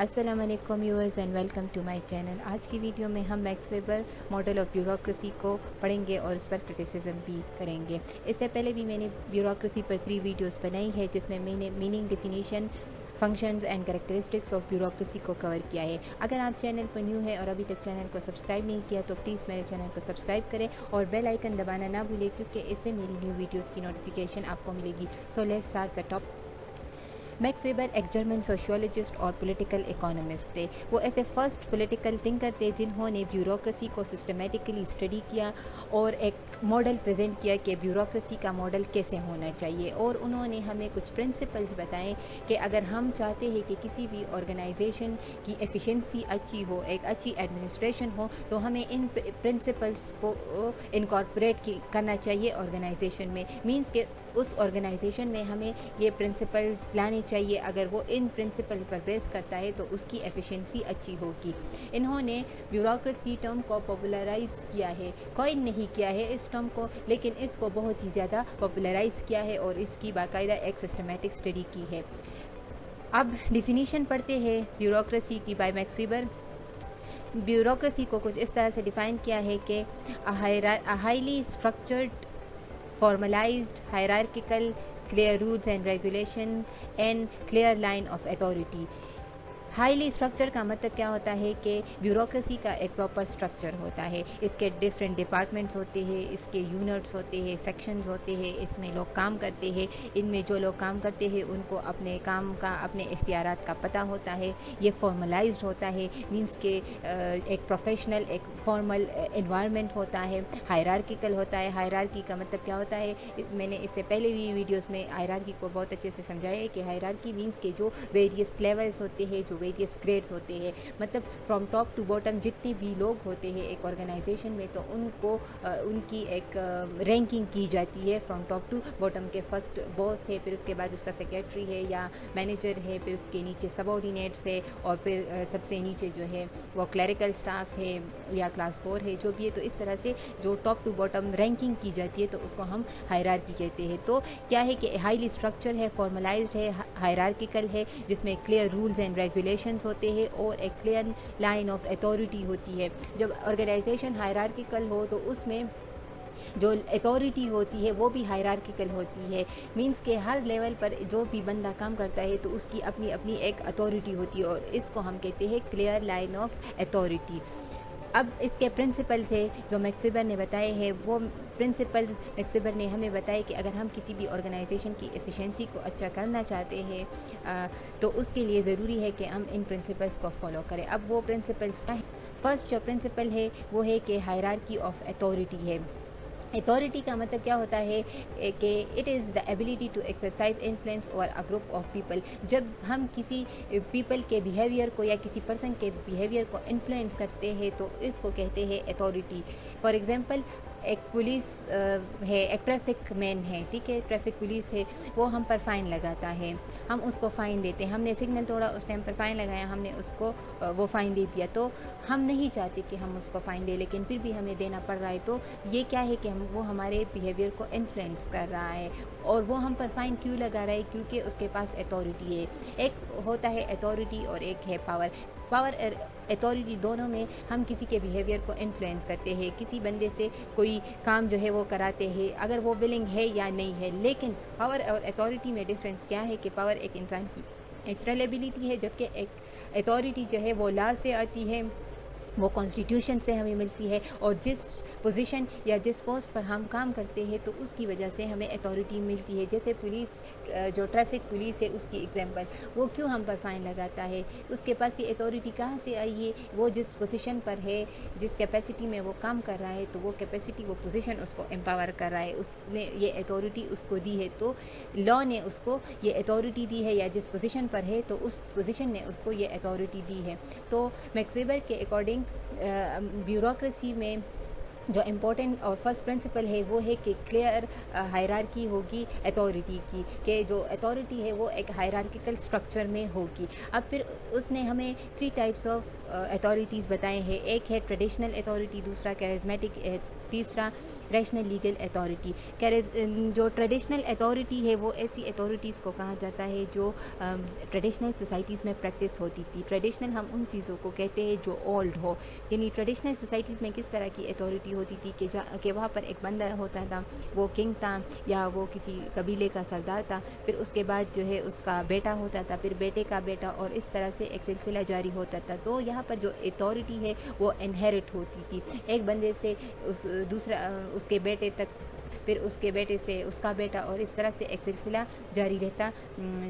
अस्सलाम वालेकुम viewers and welcome to my channel. आज की वीडियो में हम Max Weber model of bureaucracy को पढ़ेंगे और उस पर क्रिटिसिज्म भी करेंगे। इससे पहले भी मैंने ब्यूरोक्रेसी पर 3 वीडियोस बनाई है जिसमें मैंने meaning, definition, functions and characteristics of bureaucracy को कवर किया है। अगर आप चैनल पर न्यू है और अभी तक चैनल को सब्सक्राइब नहीं किया तो प्लीज़ मेरे चैनल को सब्सक्राइब करें और बेल आइकन दबाना ना भूलें क्योंकि इससे मेरी न्यू वीडियोस की नोटिफिकेशन आपको मिलेगी। So let's start the top. Max weber एक जर्मन सोशियोलॉजिस्ट और पॉलिटिकल इकोनॉमिस्ट थे। वो ऐसे फर्स्ट पॉलिटिकल थिंकर थे जिन्होंने ब्यूरोक्रेसी को सिस्टमेटिकली स्टडी किया और एक मॉडल प्रेजेंट किया कि ब्यूरोक्रेसी का मॉडल कैसे होना चाहिए। और उन्होंने हमें कुछ प्रिंसिपल्स बताए कि अगर हम चाहते हैं कि किसी भी ऑर्गेनाइजेशन की एफिशिएंसी अच्छी हो, एक अच्छी एडमिनिस्ट्रेशन हो, तो हमें इन प्रिंसिपल्स को इनकॉर्पोरेट करना चाहिए ऑर्गेनाइजेशन में। मींस के उस ऑर्गेनाइजेशन में हमें ये प्रिंसिपल्स लाने चाहिए। अगर वो इन प्रिंसिपल पर बेस करता है तो उसकी एफिशिएंसी अच्छी होगी। इन्होंने ब्यूरोक्रेसी टर्म को पॉपुलराइज किया है, कॉइन नहीं किया है इस टर्म को, लेकिन इसको बहुत ही ज़्यादा पॉपुलराइज किया है और इसकी बाकायदा एक सिस्टमेटिक स्टडी की है। अब डिफिनीशन पढ़ते हैं ब्यूरोक्रेसी की बाय मैक्स वेबर। ब्यूरोक्रेसी को कुछ इस तरह से डिफ़ाइन किया है कि highly structured, formalized, hierarchical, clear rules and regulation and clear line of authority। Highly structure का मतलब क्या होता है कि ब्यूरोक्रेसी का एक प्रॉपर स्ट्रक्चर होता है। इसके डिफरेंट डिपार्टमेंट्स होते हैं, इसके यूनिट्स होते हैं, सेक्शंस होते हैं, इसमें लोग काम करते हैं। इनमें जो लोग काम करते हैं उनको अपने काम का, अपने इख्तियारात का पता होता है। ये फॉर्मलाइज्ड होता है, मींस के एक प्रोफेशनल, एक फॉर्मल एनवायरनमेंट होता है। हायरार्किकल होता है। हायरार्की का मतलब क्या होता है, मैंने इससे पहले भी वीडियोस में हायरार्की को बहुत अच्छे से समझाया है कि हायरार्की मींस के जो वेरियस लेवल्स होते हैं, जो वेरियस ग्रेड्स होते हैं, मतलब फ्रॉम टॉप टू बॉटम जितने भी लोग होते हैं एक ऑर्गेनाइजेशन में, तो उनको उनकी एक रैंकिंग की जाती है फ्रॉम टॉप टू बॉटम के। फर्स्ट बॉस है, फिर उसके बाद उसका सेक्रेटरी है या मैनेजर है, फिर उसके नीचे सबऑर्डिनेट्स है और फिर सबसे नीचे जो है वो क्लरिकल स्टाफ है या क्लास 4 है, जो भी है। तो इस तरह से जो टॉप टू बॉटम रैंकिंग की जाती है तो उसको हम हायरार्की कहते हैं। तो क्या है कि हाईली स्ट्रक्चर है, फॉर्मलाइज्ड है, हायरार्किकल है, जिसमें क्लियर रूल्स एंड रेगुलेशंस होते हैं और एक क्लियर लाइन ऑफ अथॉरिटी होती है। जब ऑर्गेनाइजेशन हायरार्किकल हो तो उसमें जो अथॉरिटी होती है वो भी हायरार्किकल होती है। मींस के हर लेवल पर जो भी बंदा काम करता है तो उसकी अपनी अपनी एक अथॉरिटी होती है और इसको हम कहते हैं क्लियर लाइन ऑफ अथॉरिटी। अब इसके प्रिंसिपल्स है जो मैक्स वेबर ने बताए हैं, वो प्रिंसिपल्स मैक्स वेबर ने हमें बताया कि अगर हम किसी भी ऑर्गेनाइजेशन की एफिशिएंसी को अच्छा करना चाहते हैं तो उसके लिए ज़रूरी है कि हम इन प्रिंसिपल्स को फॉलो करें। अब वो प्रिंसिपल्स क्या है? फर्स्ट जो प्रिंसिपल है वो है कि हायरार्की ऑफ अथॉरिटी है। अथॉरिटी का मतलब क्या होता है कि it is the ability to exercise influence over a group of people. जब हम किसी पीपल के बिहेवियर को या किसी पर्सन के बिहेवियर को इन्फ्लुएंस करते हैं तो इसको कहते हैं अथॉरिटी। फॉर एग्जांपल, एक पुलिस है, एक ट्रैफिक मैन है, ठीक है, ट्रैफिक पुलिस है, वो हम पर फ़ाइन लगाता है, हम उसको फ़ाइन देते हैं। हमने सिग्नल तोड़ा, उसने हम पर फ़ाइन लगाया, हमने उसको वो फ़ाइन दे दिया। तो हम नहीं चाहते कि हम उसको फ़ाइन दें, लेकिन फिर भी हमें देना पड़ रहा है। तो ये क्या है कि वो हमारे बिहेवियर को इन्फ्लुएंस कर रहा है और वो हम पर फ़ाइन क्यों लगा रहा है? क्योंकि उसके पास अथॉरिटी है। एक होता है अथॉरिटी और एक है पावर। पावर अथॉरिटी दोनों में हम किसी के बिहेवियर को इन्फ्लुएंस करते हैं, किसी बंदे से कोई काम जो है वो कराते हैं अगर वो विलिंग है या नहीं है। लेकिन पावर और अथॉरिटी में डिफरेंस क्या है कि पावर एक इंसान की नेचुरल एबिलिटी है, जबकि एक अथॉरिटी जो है वो लॉ से आती है, वो कॉन्स्टिट्यूशन से हमें मिलती है और जिस पोजीशन या जिस पोस्ट पर हम काम करते हैं तो उसकी वजह से हमें अथॉरिटी मिलती है। जैसे पुलिस, जो ट्रैफिक पुलिस है उसकी एग्जांपल, वो क्यों हम पर फ़ाइन लगाता है? उसके पास ये अथॉरिटी कहाँ से आई है? वो जिस पोजीशन पर है, जिस कैपेसिटी में वो काम कर रहा है, तो वो कैपेसिटी, वो पोजीशन उसको एम्पावर कर रहा है, उसने ये अथॉरिटी उसको दी है। तो लॉ ने उसको ये अथॉरिटी दी है, या जिस पोजीशन पर है तो उस पोजीशन ने उसको ये अथॉरिटी दी है। तो मैक्स वेबर के अकॉर्डिंग ब्यूरोक्रेसी में जो इम्पोर्टेंट और फर्स्ट प्रिंसिपल है वो है कि क्लियर हायरार्की होगी अथॉरिटी की, कि जो अथॉरिटी है वो एक हायरार्किकल स्ट्रक्चर में होगी। अब फिर उसने हमें 3 टाइप्स ऑफ अथॉरिटीज़ बताए हैं, एक है ट्रेडिशनल अथॉरिटी, दूसरा कैरिज्मेटिक, तीसरा रैशनल लीगल अथॉरिटी। जो ट्रेडिशनल अथॉरिटी है वो ऐसी अथॉरिटीज़ को कहा जाता है जो ट्रेडिशनल सोसाइटीज़ में प्रैक्टिस होती थी। ट्रेडिशनल हम उन चीज़ों को कहते हैं जो ओल्ड हो, यानी ट्रेडिशनल सोसाइटीज़ में किस तरह की अथॉरिटी होती थी कि वहाँ पर एक बंदा होता था, वो किंग था या वो किसी कबीले का सरदार था, फिर उसके बाद जो है उसका बेटा होता था, फिर बेटे का बेटा, और इस तरह से एक सिलसिला जारी होता था। तो यहाँ पर जो अथॉरिटी है वो इनहेरिट होती थी, एक बंदे से उसके बेटे तक, फिर उसके बेटे से उसका बेटा, और इस तरह से एक सिलसिला जारी रहता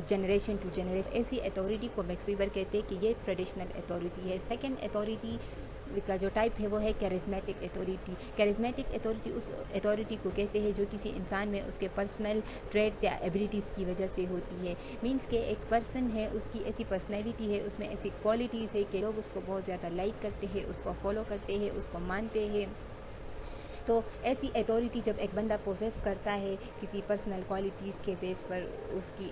जनरेशन टू जनरेशन। ऐसी अथॉरिटी को मैक्स वीबर कहते हैं कि ये ट्रेडिशनल अथॉरिटी है। सेकंड अथॉरिटी का जो टाइप है वो है कैरिज्मेटिक अथॉरिटी। कैरिज्मेटिक अथॉरिटी उस अथॉरिटी को कहते हैं जो किसी इंसान में उसके पर्सनल ट्रेड्स या एबिलिटीज़ की वजह से होती है। मींस के एक पर्सन है, उसकी ऐसी पर्सनैलिटी है, उसमें ऐसी क्वालिटीज़ है कि लोग उसको बहुत ज़्यादा लाइक करते हैं, उसको फॉलो करते हैं, उसको मानते हैं। तो ऐसी अथॉरिटी जब एक बंदा पोसेस करता है किसी पर्सनल क्वालिटीज़ के बेस पर, उसकी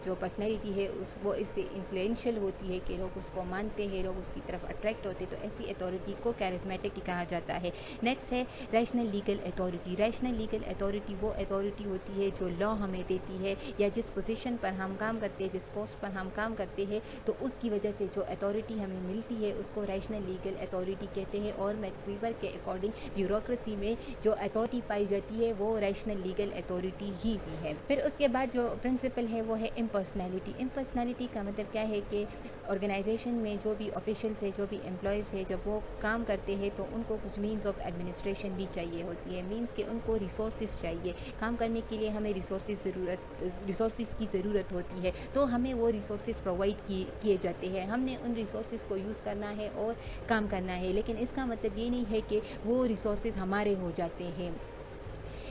जो पर्सनैलिटी है वो इससे इन्फ्लुएंशियल होती है कि लोग उसको मानते हैं, लोग उसकी तरफ अट्रैक्ट होते हैं, तो ऐसी अथॉरिटी को कैरिज्मेटिक कहा जाता है। नेक्स्ट है rational legal authority. Rational legal authority वो अथॉरिटी होती है जो लॉ हमें देती है, या जिस पोजीशन पर हम काम करते हैं, जिस पोस्ट पर हम काम करते हैं, तो उसकी वजह से जो अथॉरिटी हमें मिलती है उसको रैशनल लीगल अथॉरिटी कहते हैं। और मैक्स वीबर के अकॉर्डिंग ब्यूरोक्रेसी में जो अथॉरिटी पाई जाती है वो रैशनल लीगल अथॉरिटी ही है। फिर उसके बाद जो प्रिंसिपल है वो है इम्पर्सनैलिटी। इम्पर्सनैलिटी का मतलब क्या है कि ऑर्गेनाइजेशन में जो भी ऑफिशियल्स है, जो भी एम्प्लॉयज़ है, जब वो काम करते हैं तो उनको कुछ मीन्स ऑफ एडमिनिस्ट्रेशन भी चाहिए होती है। मीन्स के उनको रिसोर्सेज चाहिए, काम करने के लिए हमें रिसोर्सेज की ज़रूरत होती है, तो हमें वो रिसोर्सेज प्रोवाइड किए जाते हैं। हमने उन रिसोर्सेज को यूज़ करना है और काम करना है, लेकिन इसका मतलब ये नहीं है कि वो रिसोर्सेज हमारे हो जाते हैं।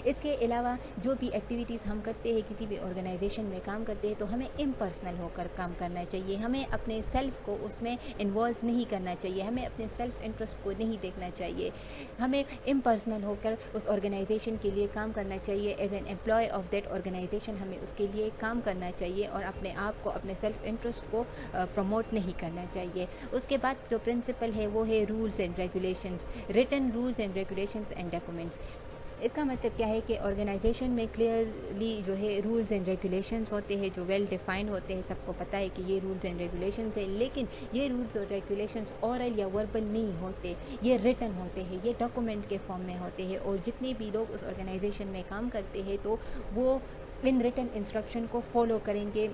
इसके अलावा जो भी एक्टिविटीज़ हम करते हैं, किसी भी ऑर्गेनाइजेशन में काम करते हैं, तो हमें इम्पर्सनल होकर काम करना चाहिए। हमें अपने सेल्फ को उसमें इन्वॉल्व नहीं करना चाहिए, हमें अपने सेल्फ इंटरेस्ट को नहीं देखना चाहिए। हमें इम्पर्सनल होकर उस ऑर्गेनाइजेशन के लिए काम करना चाहिए। As an employee of that organization हमें उसके लिए काम करना चाहिए और अपने आप को, अपने सेल्फ इंटरेस्ट को प्रमोट नहीं करना चाहिए। उसके बाद जो प्रिंसिपल है वो है rules and regulations, written rules and regulations and documents. इसका मतलब क्या है कि ऑर्गेनाइजेशन में क्लियरली जो है रूल्स एंड रेगुलेशंस होते हैं, जो वेल डिफाइंड होते हैं, सबको पता है कि ये रूल्स एंड रेगुलेशंस है, लेकिन ये रूल्स और रेगुलेशंस ऑरल या वर्बल नहीं होते, ये रिटन होते हैं, ये डॉक्यूमेंट के फॉर्म में होते हैं। और जितने भी लोग उस ऑर्गेनाइजेशन में काम करते हैं तो वो इन रिटन इंस्ट्रक्शन को फॉलो करेंगे,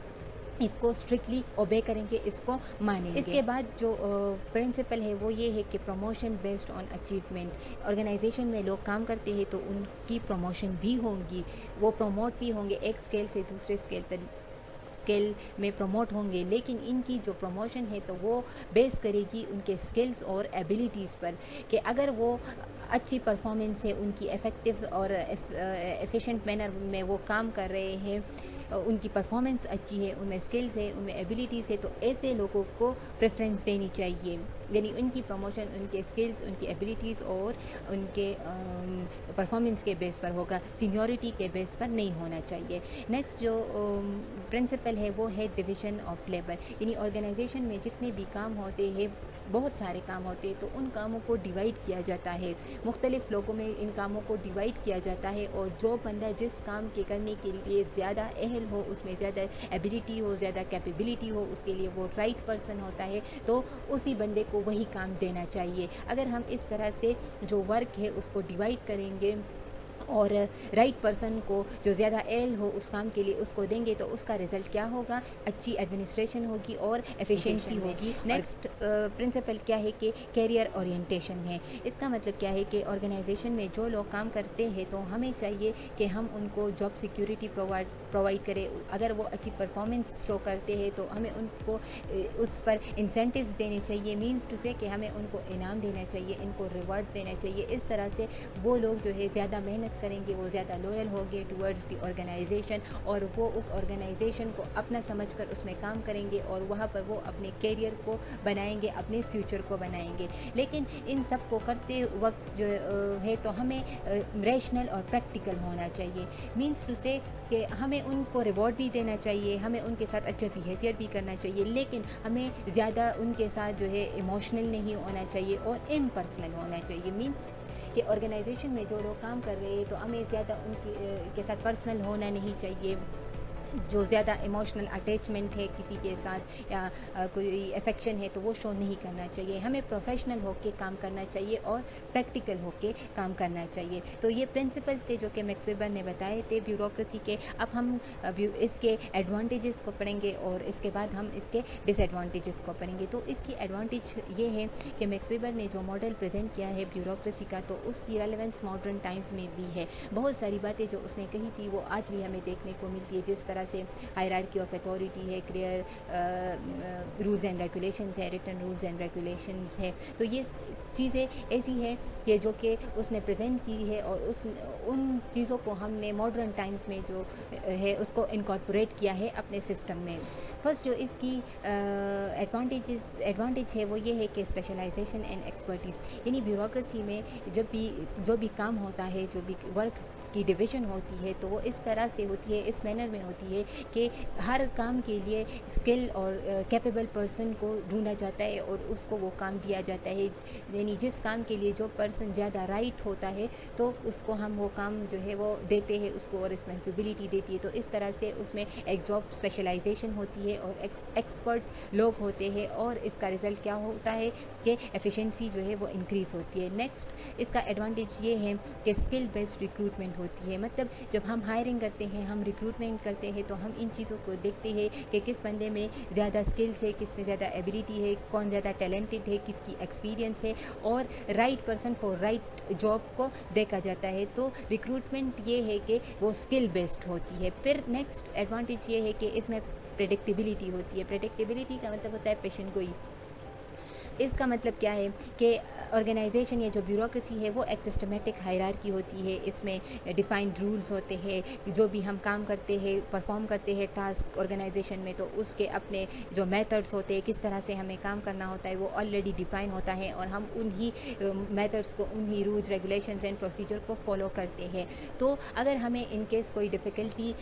इसको स्ट्रिक्टली ओबे करेंगे, इसको मानेंगे। इसके बाद जो प्रिंसिपल है वो ये है कि promotion based on achievement. Organization में लोग काम करते हैं तो उनकी प्रमोशन भी होंगी, वो प्रमोट भी होंगे, एक स्केल से दूसरे स्केल में प्रमोट होंगे, लेकिन इनकी जो प्रमोशन है तो वो बेस करेगी उनके स्किल्स और एबिलिटीज़ पर, कि अगर वो अच्छी परफॉर्मेंस है, उनकी इफ़ेक्टिव और एफिशिएंट मैनर में वो काम कर रहे हैं, उनकी परफॉर्मेंस अच्छी है, उनमें स्किल्स है, उनमें एबिलिटीज़ है, तो ऐसे लोगों को प्रेफरेंस देनी चाहिए। यानी उनकी प्रमोशन उनके स्किल्स, उनकी एबिलिटीज़ और उनके परफॉर्मेंस के बेस पर होगा, सीनियरिटी के बेस पर नहीं होना चाहिए। नेक्स्ट जो प्रिंसिपल है वो है डिवीज़न ऑफ लेबर। यानी ऑर्गेनाइजेशन में जितने भी काम होते हैं, बहुत सारे काम होते हैं, तो उन कामों को डिवाइड किया जाता है, मुख्तलिफ़ लोगों में इन कामों को डिवाइड किया जाता है, और जो बंदा जिस काम के करने के लिए ज़्यादा अहल हो, उसमें ज़्यादा एबिलिटी हो, ज़्यादा कैपेबिलिटी हो, उसके लिए वो राइट पर्सन होता है, तो उसी बंदे को वही काम देना चाहिए। अगर हम इस तरह से जो वर्क है उसको डिवाइड करेंगे और राइट पर्सन को जो ज़्यादा एल हो उस काम के लिए उसको देंगे, तो उसका रिज़ल्ट क्या होगा, अच्छी एडमिनिस्ट्रेशन होगी और एफिशिएंसी होगी। नेक्स्ट प्रिंसिपल क्या है कि कैरियर ओरिएंटेशन है। इसका मतलब क्या है कि ऑर्गेनाइजेशन में जो लोग काम करते हैं तो हमें चाहिए कि हम उनको जॉब सिक्योरिटी प्रोवाइड करें। अगर वो अच्छी परफॉर्मेंस शो करते हैं तो हमें उनको उस पर इंसेंटिव्स देने चाहिए, मीन्स टू से कि हमें उनको इनाम देना चाहिए, इनको रिवार्ड देना चाहिए। इस तरह से वो लोग जो है ज़्यादा मेहनत करेंगे, वो ज़्यादा लॉयल होंगे टुवर्ड्स द ऑर्गेनाइजेशन, और वो उस ऑर्गेनाइजेशन को अपना समझकर उसमें काम करेंगे और वहाँ पर वो अपने कैरियर को बनाएंगे, अपने फ्यूचर को बनाएंगे। लेकिन इन सब को करते वक्त जो है तो हमें रैशनल और प्रैक्टिकल होना चाहिए, मीन्स टू से कि हमें ہمیں ان کو ریوارڈ بھی دینا چاہیے, ہمیں ان کے ساتھ اچھا بیہیویئر بھی کرنا چاہیے, لیکن ہمیں زیادہ ان کے ساتھ جو ہے ایموشنل نہیں ہونا چاہیے اور امپرسنل ہونا چاہیے. مینس کہ آرگنائزیشن میں جو لوگ کام کر رہے ہیں تو ہمیں زیادہ ان کے ساتھ پرسنل ہونا نہیں چاہیے. جو زیادہ ایموشنل اٹیچمنٹ ہے کسی کے ساتھ یا کوئی افیکشن ہے تو وہ شو نہیں کرنا چاہیے. ہمیں پروفیشنل ہو کے کام کرنا چاہیے اور پریکٹیکل ہو کے کام کرنا چاہیے. تو یہ پرنسپلز تھے جو کہ میکس ویبر نے بتائے تھے بیوروکریسی کے. اب ہم اس کے ایڈوانٹیجز کو پڑھیں گے اور اس کے بعد ہم اس کے ڈس ایڈوانٹیجز کو پڑھیں گے. تو اس کی ایڈوانٹیج یہ ہے کہ میکس ویبر نے جو ماڈل پریزنٹ کیا ہے بیوروکریسی کا, تو اس کی ریلیونس ماڈرن ٹائمز میں بھی ہے. بہت ساری باتیں جو اس نے کہی تھی وہ آج بھی ہمیں دیکھنے کو ملتی ہے, جس طرح سے ہائرارکی آف اتھارٹی ہے, کلیئر رولز اینڈ ریگولیشنز ہے, ریٹن رولز اینڈ ریگولیشنز ہے. تو یہ چیزیں ایسی ہیں کہ جو کہ اس نے پریزنٹ کی ہے اور ان چیزوں کو ہم نے ماڈرن ٹائمز میں جو ہے اس کو انکارپوریٹ کیا ہے اپنے سسٹم میں. فرسٹ جو اس کی ایڈوانٹیج ہے وہ یہ ہے کہ اسپیشلائزیشن اینڈ ایکسپرٹیز, یعنی بیوروکریسی میں جو بھی کام ہوتا ہے, جو بھی ورک کی ڈویژن ہوتی ہے تو وہ اس طرح سے ہوتی ہے, اس مینر میں ہوتی ہے کہ ہر کام کے لیے اسکل اور کیپیبل پرسن کو ڈھونڈا جاتا ہے اور اس کو وہ کام دیا جاتا ہے. یعنی جس کام کے لیے جو پرسن زیادہ رائٹ ہوتا ہے تو اس کو ہم وہ کام جو ہے وہ دیتے ہیں, اس کو رسپانسبلٹی دیتی ہے. تو اس طرح سے اس میں ایک جاب اسپیشلائزیشن ہوتی ہے اور ایکسپرٹ لوگ ہوتے ہیں, اور اس کا رزلٹ کیا ہوتا ہے کہ ایفیشنسی جو ہے وہ انکریز ہوتی ہے. نیکسٹ اس کا ایڈوانٹیج یہ ہے کہ اسکل بیسڈ ریکروٹمنٹ ہوتی ہے. مطلب جب ہم ہائرنگ کرتے ہیں, ہم ریکروٹمنٹ کرتے ہیں تو ہم ان چیزوں کو دیکھتے ہیں کہ کس بندے میں زیادہ اسکلس ہے, کس میں زیادہ ایبیلٹی ہے, کون زیادہ ٹیلنٹڈ ہے, کس کی ایکسپیرینس ہے, اور right person for right job کو دیکھا جاتا ہے. تو ریکروٹمنٹ یہ ہے کہ وہ اسکل بیسڈ ہوتی ہے. پھر نیکسٹ ایڈوانٹیج یہ ہے کہ اس میں پریڈکٹیبلٹی ہوتی ہے. پریڈکٹیبلٹی کا مطلب ہوتا ہے پیشن گوئی. اس کا مطلب کیا ہے کہ آرگنائزیشن یا جو بیوروکریسی ہے وہ ایک سسٹمیٹک ہائرارکی ہوتی ہے. اس میں ڈیفائنڈ رولز ہوتے ہیں. جو بھی ہم کام کرتے ہیں, پرفارم کرتے ہیں ٹاسک آرگنائزیشن میں, تو اس کے اپنے جو میتھڈس ہوتے ہیں, کس طرح سے ہمیں کام کرنا ہوتا ہے, وہ آلریڈی ڈیفائن ہوتا ہے اور ہم انہی میتھڈس کو, انہی رولز ریگولیشنز اینڈ پروسیجر کو فالو کرتے ہیں. تو اگر ہمیں ان کیس کوئی ڈیفیکلٹی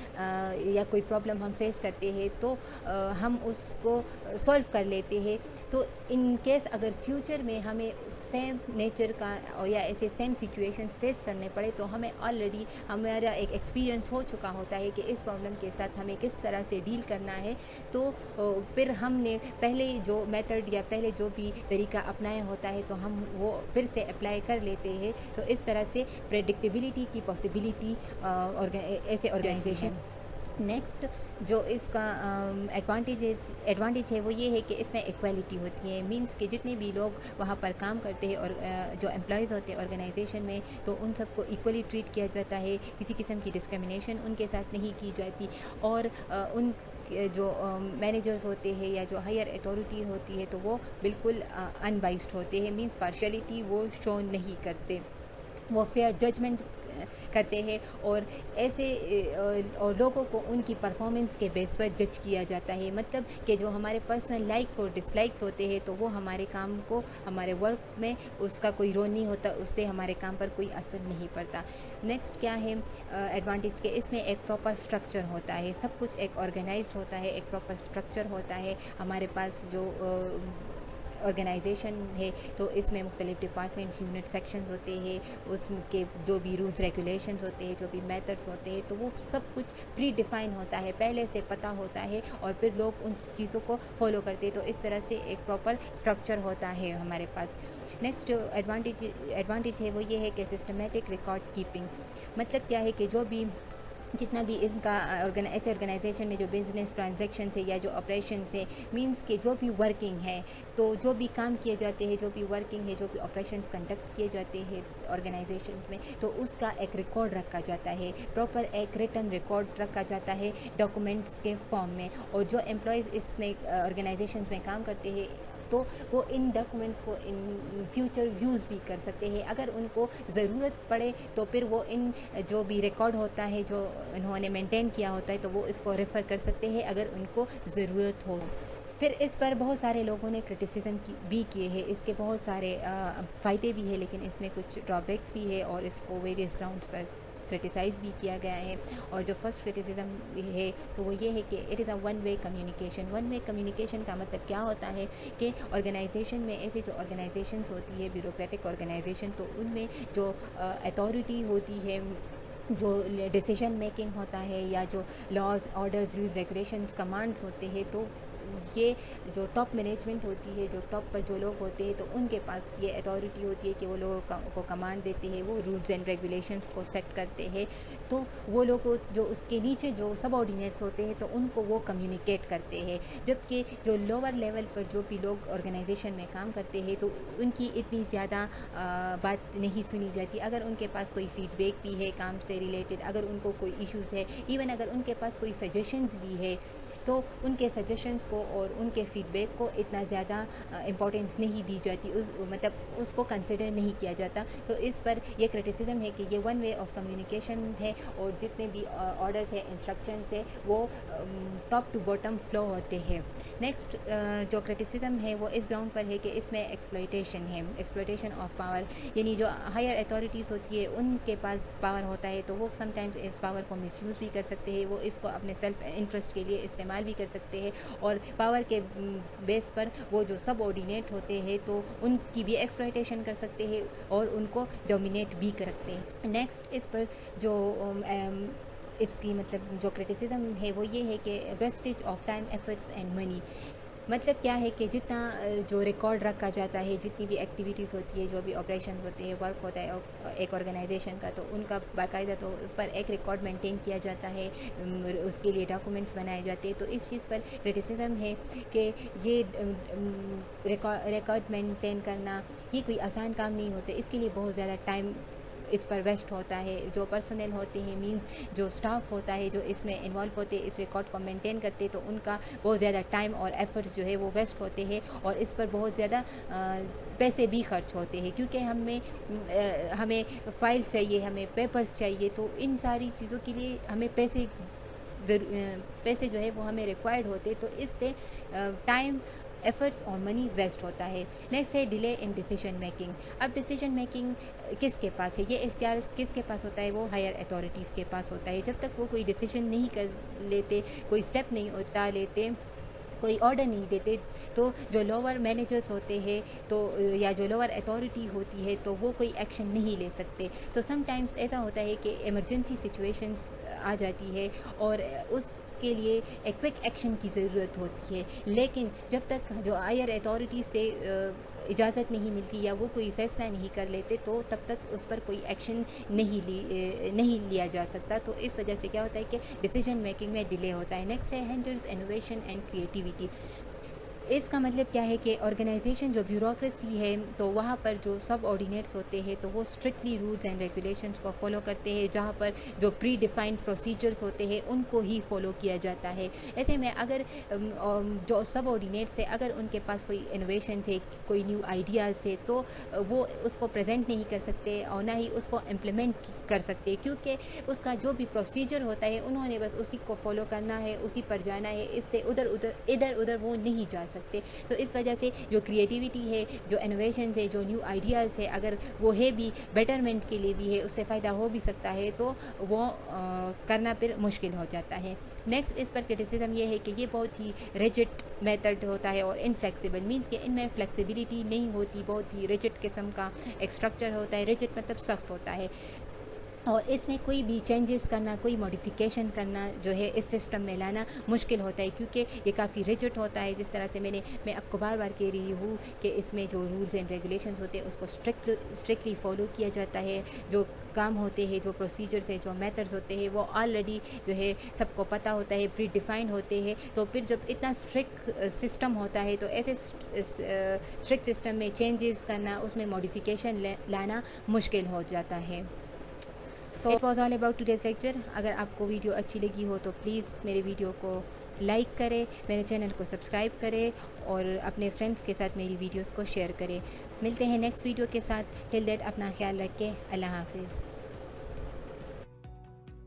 یا کوئی پرابلم ہم فیس کرتے ہیں تو ہم اس کو سولو کر لیتے ہیں. تو ان کیس اگر فیوچر میں ہمیں سیم نیچر کا یا ایسے سیم سچویشنز فیس کرنے پڑے تو ہمیں آلریڈی ہمارا ایک ایکسپیرینس ہو چکا ہوتا ہے کہ اس پرابلم کے ساتھ ہمیں کس طرح سے ڈیل کرنا ہے. تو پھر ہم نے پہلے جو میتھڈ یا پہلے جو بھی طریقہ اپنایا ہوتا ہے تو ہم وہ پھر سے اپلائی کر لیتے ہیں. تو اس طرح سے پریڈکٹیبلٹی کی پاسبلٹی ایسے آرگنائزیشن. نیکسٹ جو اس کا ایڈوانٹیج ہے وہ یہ ہے کہ اس میں ایکویلٹی ہوتی ہے. مینس کہ جتنے بھی لوگ وہاں پر کام کرتے ہیں اور جو امپلائیز ہوتے ہیں آرگنائزیشن میں, تو ان سب کو ایکولی ٹریٹ کیا جاتا ہے. کسی قسم کی ڈسکرمنیشن ان کے ساتھ نہیں کی جاتی. اور ان جو مینیجرز ہوتے ہیں یا جو ہائر اتھارٹی ہوتی ہے تو وہ بالکل ان بائسڈ ہوتے ہیں. مینس پارشلٹی وہ شو نہیں کرتے, وہ فیئر ججمنٹ کرتے ہیں اور ایسے اور لوگوں کو ان کی پرفارمنس کے بیس پر جج کیا جاتا ہے. مطلب کہ جو ہمارے پرسنل لائکس اور ڈس لائکس ہوتے ہیں تو وہ ہمارے کام کو, ہمارے ورک میں اس کا کوئی رول نہیں ہوتا, اس سے ہمارے کام پر کوئی اثر نہیں پڑتا. نیکسٹ کیا ہے ایڈوانٹیج کہ اس میں ایک پراپر اسٹرکچر ہوتا ہے. سب کچھ ایک آرگنائزڈ ہوتا ہے, ایک پراپر اسٹرکچر ہوتا ہے. ہمارے پاس جو آرگنائزیشن ہے تو اس میں مختلف ڈپارٹمنٹس, یونٹ, سیکشنز ہوتے ہیں. اس کے جو بھی رولز ریگولیشنز ہوتے ہیں, جو بھی میتھڈس ہوتے ہیں, تو وہ سب کچھ پری ڈیفائن ہوتا ہے, پہلے سے پتہ ہوتا ہے اور پھر لوگ ان چیزوں کو فالو کرتے ہیں. تو اس طرح سے ایک پراپر اسٹرکچر ہوتا ہے ہمارے پاس. نیکسٹ جو ایڈوانٹیج ہے وہ یہ ہے کہ سسٹمیٹک ریکارڈ کیپنگ. مطلب کیا ہے کہ جو بھی جتنا بھی ان کا ایسے آرگنائزیشن میں جو بزنس ٹرانزیکشنس ہے یا جو آپریشنس ہے, مینس کہ جو بھی ورکنگ ہے, تو جو بھی کام کیے جاتے ہیں, جو بھی ورکنگ ہے, جو بھی آپریشنس کنڈکٹ کیے جاتے ہیں آرگنائزیشنس میں, تو اس کا ایک ریکارڈ رکھا جاتا ہے. پراپر ایک ریٹن ریکارڈ رکھا جاتا ہے ڈاکومنٹس کے فارم میں. اور جو امپلائیز اس میں آرگنائزیشنس میں کام کرتے ہیں تو وہ ان ڈاکومنٹس کو ان فیوچر یوز بھی کر سکتے ہیں. اگر ان کو ضرورت پڑے تو پھر وہ ان جو بھی ریکارڈ ہوتا ہے جو انہوں نے مینٹین کیا ہوتا ہے تو وہ اس کو ریفر کر سکتے ہیں اگر ان کو ضرورت ہو. پھر اس پر بہت سارے لوگوں نے کرٹیسزم بھی کیے ہیں. اس کے بہت سارے فائدے بھی ہیں لیکن اس میں کچھ ڈرا بیکس بھی ہے اور اس کو ویریس گراؤنڈس پر کرٹیسائز بھی کیا گیا ہے. اور جو فرسٹ کرٹیسزم ہے تو وہ یہ ہے کہ it is a one way communication. One way communication کا مطلب کیا ہوتا ہے کہ آرگنائزیشن میں ایسے جو آرگنائزیشنس ہوتی ہے بیوروکریٹک آرگنائزیشن, تو ان میں جو اتھارٹی ہوتی ہے, جو ڈیسیژن میکنگ ہوتا ہے, یا جو laws, orders, rules, regulations, commands ہوتے ہیں, تو یہ جو ٹاپ مینجمنٹ ہوتی ہے, جو ٹاپ پر جو لوگ ہوتے ہیں, تو ان کے پاس یہ اتھارٹی ہوتی ہے کہ وہ لوگوں کو کمانڈ دیتے ہیں, وہ رولز اینڈ ریگولیشنس کو سیٹ کرتے ہیں. تو وہ لوگ جو اس کے نیچے جو سب آرڈینیٹس ہوتے ہیں تو ان کو وہ کمیونیکیٹ کرتے ہیں. جبکہ جو لوور لیول پر جو بھی لوگ آرگنائزیشن میں کام کرتے ہیں تو ان کی اتنی زیادہ بات نہیں سنی جاتی. اگر ان کے پاس کوئی فیڈ بیک بھی ہے کام سے ریلیٹڈ, اگر ان کو کوئی ایشوز ہے, ایون اگر ان کے پاس کوئی سجیشنز بھی ہے, تو ان کے سجیشنز کو اور ان کے فیڈ بیک کو اتنا زیادہ امپورٹنس نہیں دی جاتی, مطلب اس کو کنسیڈر نہیں کیا جاتا. تو اس پر یہ کرٹیسزم ہے کہ یہ ون وے آف کمیونیکیشن ہے, اور جتنے بھی آرڈرز ہیں, انسٹرکشنز ہیں, وہ ٹاپ ٹو باٹم فلو ہوتے ہیں. نیکسٹ جو کرٹیسزم ہے وہ اس گراؤنڈ پر ہے کہ اس میں ایکسپلائٹیشن ہے, ایکسپلائٹیشن آف پاور. یعنی جو ہائر اتھارٹیز ہوتی ہے ان کے پاس پاور ہوتا ہے, تو وہ سم ٹائمز اس پاور کو مس یوز بھی کر سکتے ہیں, وہ اس کو اپنے سیلف انٹرسٹ کے لیے استعمال بھی کر سکتے ہیں, اور پاور کے بیس پر وہ جو سب آرڈینیٹ ہوتے ہیں تو ان کی بھی ایکسپلائٹیشن کر سکتے ہیں اور ان کو ڈومینیٹ بھی کر سکتے ہیں. نیکسٹ اس پر جو اس کی مطلب جو کرٹیسزم ہے وہ یہ ہے کہ wastage of time, efforts and money. مطلب کیا ہے کہ جتنا جو ریکارڈ رکھا جاتا ہے, جتنی بھی ایکٹیویٹیز ہوتی ہے, جو بھی آپریشنز ہوتے ہیں, ورک ہوتا ہے ایک آرگنائزیشن کا, تو ان کا باقاعدہ طور پر ایک ریکارڈ مینٹین کیا جاتا ہے, اس کے لیے ڈاکومنٹس بنائے جاتے ہیں. تو اس چیز پر کرٹیسزم ہے کہ یہ ریکارڈ مینٹین کرنا یہ کوئی آسان کام نہیں ہوتا, اس کے لیے بہت زیادہ ٹائم اس پر ویسٹ ہوتا ہے. جو پرسنل ہوتے ہیں, مینس جو اسٹاف ہوتا ہے جو اس میں انوالو ہوتے ہیں, اس ریکارڈ کو مینٹین کرتے, تو ان کا بہت زیادہ ٹائم اور ایفرٹس جو ہے وہ ویسٹ ہوتے ہیں, اور اس پر بہت زیادہ پیسے بھی خرچ ہوتے ہیں, کیونکہ ہمیں فائلز چاہیے, ہمیں پیپرز چاہیے, تو ان ساری چیزوں کے لیے ہمیں پیسے جو ہے وہ ہمیں ریکوائرڈ ہوتے, تو اس سے ٹائم, ایفرٹس اور منی ویسٹ ہوتا ہے. نیکسٹ ہے ڈیلے ان ڈیسیژن میکنگ. اب ڈیسیژن میکنگ کس کے پاس ہے, یہ اختیار کس کے پاس ہوتا ہے, وہ ہائر اتھارٹیز کے پاس ہوتا ہے. جب تک وہ کوئی ڈیسیژن نہیں کر لیتے, کوئی اسٹیپ نہیں اٹھا لیتے, کوئی آرڈر نہیں دیتے, تو جو لوور مینیجرز ہوتے ہیں تو یا جو لوور اتھارٹی ہوتی ہے تو وہ کوئی ایکشن نہیں لے سکتے. تو سم ٹائمز ایسا ہوتا ہے کہ ایمرجنسی سچویشنز آ جاتی ہے اور اس کے لیے ایک کوئک ایکشن کی ضرورت ہوتی ہے, لیکن جب تک جو ہائر اتھارٹی سے اجازت نہیں ملتی یا وہ کوئی فیصلہ نہیں کر لیتے, تو تب تک اس پر کوئی ایکشن نہیں لیا جا سکتا. تو اس وجہ سے کیا ہوتا ہے کہ ڈیسیژن میکنگ میں ڈیلے ہوتا ہے. نیکسٹ ہے ہینڈرز انوویشن اینڈ کریٹیوٹی. اس کا مطلب کیا ہے کہ آرگنائزیشن جو بیوروکریسی ہے تو وہاں پر جو سب آرڈینیٹس ہوتے ہیں تو وہ اسٹرکٹلی رولز اینڈ ریگولیشنس کو فالو کرتے ہیں, جہاں پر جو پری ڈیفائنڈ پروسیجرز ہوتے ہیں ان کو ہی فالو کیا جاتا ہے. ایسے میں اگر جو سب آرڈینیٹس ہے اگر ان کے پاس کوئی انوویشنز ہے, کوئی نیو آئیڈیاز ہے, تو وہ اس کو پریزنٹ نہیں کر سکتے اور نہ ہی اس کو امپلیمنٹ کر سکتے, کیونکہ اس کا جو بھی پروسیجر ہوتا ہے انہوں نے بس اسی کو فالو کرنا ہے, اسی پر جانا ہے, اس سے ادھر ادھر وہ نہیں جا سکتے. تو اس وجہ سے جو کریٹیوٹی ہے, جو انوویشنز ہے, جو نیو آئیڈیاز ہے, اگر وہ ہے بھی بیٹرمنٹ کے لیے بھی ہے, اس سے فائدہ ہو بھی سکتا ہے, تو وہ کرنا پھر مشکل ہو جاتا ہے. نیکسٹ اس پر کرٹیسزم یہ ہے کہ یہ بہت ہی ریجڈ میتھڈ ہوتا ہے اور انفلیکسیبل, مینس کہ ان میں فلیکسیبلٹی نہیں ہوتی, بہت ہی ریجڈ قسم کا ایک اسٹرکچر ہوتا ہے. ریجڈ مطلب سخت ہوتا ہے, اور اس میں کوئی بھی چینجز کرنا, کوئی موڈیفیکیشن کرنا جو ہے اس سسٹم میں لانا مشکل ہوتا ہے, کیونکہ یہ کافی ریجڈ ہوتا ہے. جس طرح سے میں آپ کو بار بار کہہ رہی ہوں کہ اس میں جو رولز اینڈ ریگولیشنز ہوتے ہیں اس کو اسٹرکٹلی فالو کیا جاتا ہے. جو کام ہوتے ہیں, جو پروسیجرز ہیں, جو میتھڈز ہوتے ہیں, وہ آلریڈی جو ہے سب کو پتہ ہوتا ہے, پری ڈیفائنڈ ہوتے ہیں. تو پھر جب اتنا اسٹرکٹ سسٹم ہوتا ہے تو ایسے اسٹرکٹ سسٹم میں چینجز کرنا, اس میں موڈیفیکیشن لانا مشکل ہو جاتا ہے. So it was all about today's lecture. اگر آپ کو ویڈیو اچھی لگی ہو تو پلیز میرے ویڈیو کو لائک کرے, میرے چینل کو سبسکرائب کرے اور اپنے فرینڈس کے ساتھ میری ویڈیوز کو شیئر کرے. ملتے ہیں نیکسٹ ویڈیو کے ساتھ. ٹل دیٹ اپنا خیال رکھیں. اللہ حافظ.